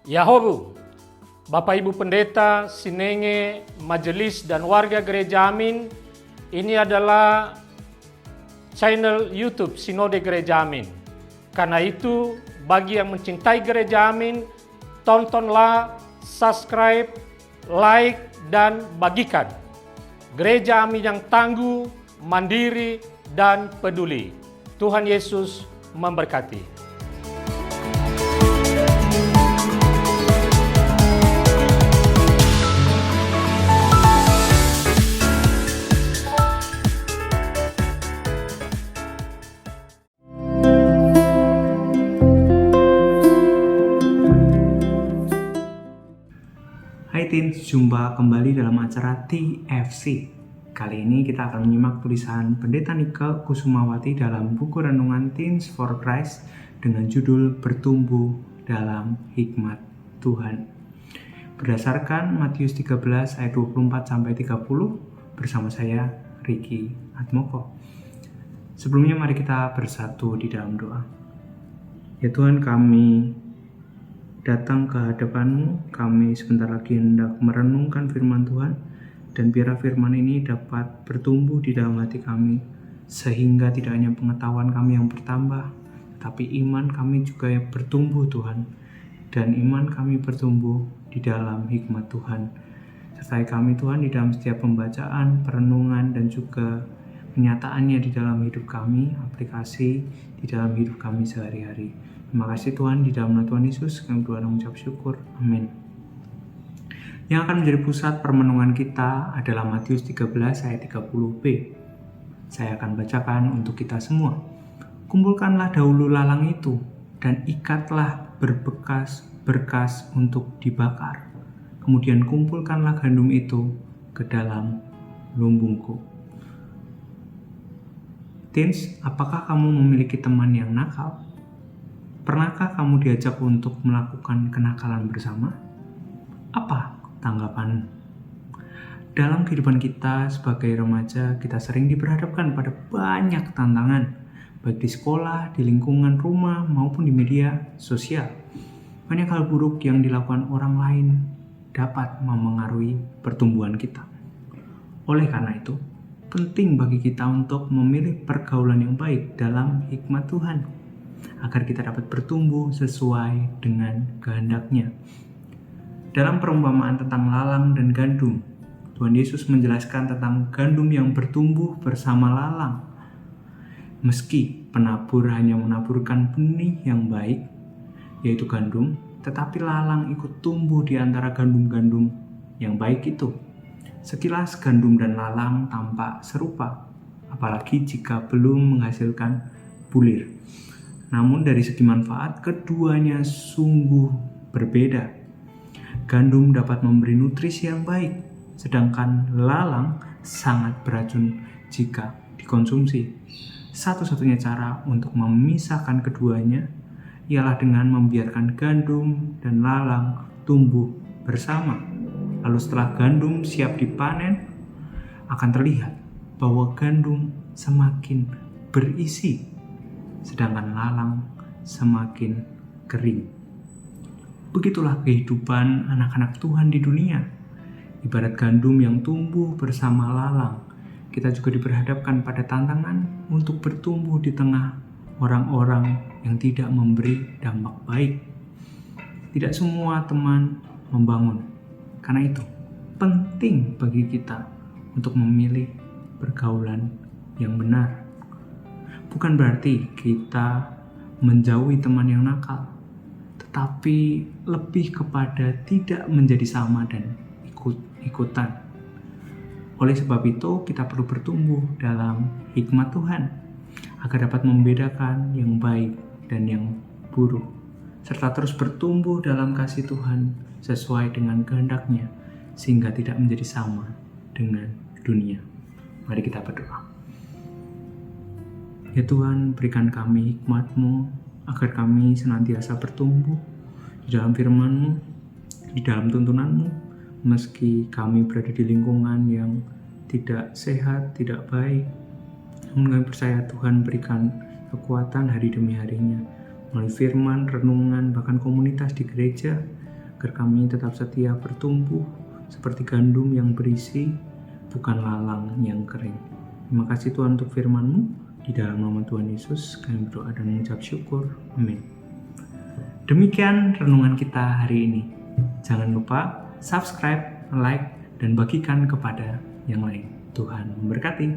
Yahobu, Bapak Ibu Pendeta, Sinenge, Majelis dan warga Gereja Amin, ini adalah channel YouTube Sinode Gereja Amin. Karena itu, bagi yang mencintai Gereja Amin, tontonlah, subscribe, like, dan bagikan. Gereja Amin yang tangguh, mandiri, dan peduli. Tuhan Yesus memberkati. Hai Teens, jumpa kembali dalam acara TFC. Kali ini kita akan menyimak tulisan Pendeta Nike Kusumawati dalam buku renungan Teens for Christ dengan judul Bertumbuh dalam Hikmat Tuhan. Berdasarkan Matius 13 ayat 24-30 bersama saya Ricky Atmoko. Sebelumnya mari kita bersatu di dalam doa. Ya Tuhan, kami datang ke hadapan-Mu, kami sebentar lagi hendak merenungkan firman Tuhan, dan biarlah firman ini dapat bertumbuh di dalam hati kami, sehingga tidak hanya pengetahuan kami yang bertambah, tapi iman kami juga yang bertumbuh Tuhan, dan iman kami bertumbuh di dalam hikmat Tuhan. Sertai kami Tuhan di dalam setiap pembacaan, perenungan, dan juga kenyataannya di dalam hidup kami, aplikasi di dalam hidup kami sehari-hari. Terima kasih Tuhan, di dalam nama Tuhan Yesus kami berdoa dan mengucap syukur. Amin. Yang akan menjadi pusat permenungan kita adalah Matius 13 ayat 30b. Saya akan bacakan untuk kita semua. Kumpulkanlah dahulu lalang itu dan ikatlah berkas untuk dibakar. Kemudian kumpulkanlah gandum itu ke dalam lumbungku. Teens, apakah kamu memiliki teman yang nakal? Pernahkah kamu diajak untuk melakukan kenakalan bersama? Apa tanggapan? Dalam kehidupan kita sebagai remaja, kita sering diperhadapkan pada banyak tantangan, baik di sekolah, di lingkungan rumah, maupun di media sosial. Banyak hal buruk yang dilakukan orang lain dapat memengaruhi pertumbuhan kita. Oleh karena itu, penting bagi kita untuk memilih pergaulan yang baik dalam hikmat Tuhan, agar kita dapat bertumbuh sesuai dengan kehendak-Nya. Dalam perumpamaan tentang lalang dan gandum, Tuhan Yesus menjelaskan tentang gandum yang bertumbuh bersama lalang. Meski penabur hanya menaburkan benih yang baik, yaitu gandum, tetapi lalang ikut tumbuh di antara gandum-gandum yang baik itu. Sekilas gandum dan lalang tampak serupa, apalagi jika belum menghasilkan bulir. Namun dari segi manfaat, keduanya sungguh berbeda. Gandum dapat memberi nutrisi yang baik, sedangkan lalang sangat beracun jika dikonsumsi. Satu-satunya cara untuk memisahkan keduanya ialah dengan membiarkan gandum dan lalang tumbuh bersama. Lalu setelah gandum siap dipanen, akan terlihat bahwa gandum semakin berisi, sedangkan lalang semakin kering. Begitulah kehidupan anak-anak Tuhan di dunia. Ibarat gandum yang tumbuh bersama lalang, kita juga diperhadapkan pada tantangan untuk bertumbuh di tengah orang-orang yang tidak memberi dampak baik. Tidak semua teman membangun. Karena itu, penting bagi kita untuk memilih pergaulan yang benar. Bukan berarti kita menjauhi teman yang nakal, tetapi lebih kepada tidak menjadi sama dan ikut-ikutan. Oleh sebab itu, kita perlu bertumbuh dalam hikmat Tuhan, agar dapat membedakan yang baik dan yang buruk, serta terus bertumbuh dalam kasih Tuhan sesuai dengan kehendak-Nya, sehingga tidak menjadi sama dengan dunia. Mari kita berdoa. Ya Tuhan, berikan kami hikmat-Mu, agar kami senantiasa bertumbuh di dalam firman-Mu, di dalam tuntunan-Mu, meski kami berada di lingkungan yang tidak sehat, tidak baik. Namun kami percaya Tuhan berikan kekuatan hari demi harinya, melalui firman, renungan, bahkan komunitas di gereja, agar kami tetap setia bertumbuh seperti gandum yang berisi, bukan lalang yang kering. Terima kasih Tuhan untuk firman-Mu. Di dalam nama Tuhan Yesus kami berdoa dan mengucap syukur. Amin. Demikian renungan kita hari ini. Jangan lupa subscribe, like, dan bagikan kepada yang lain. Tuhan memberkati.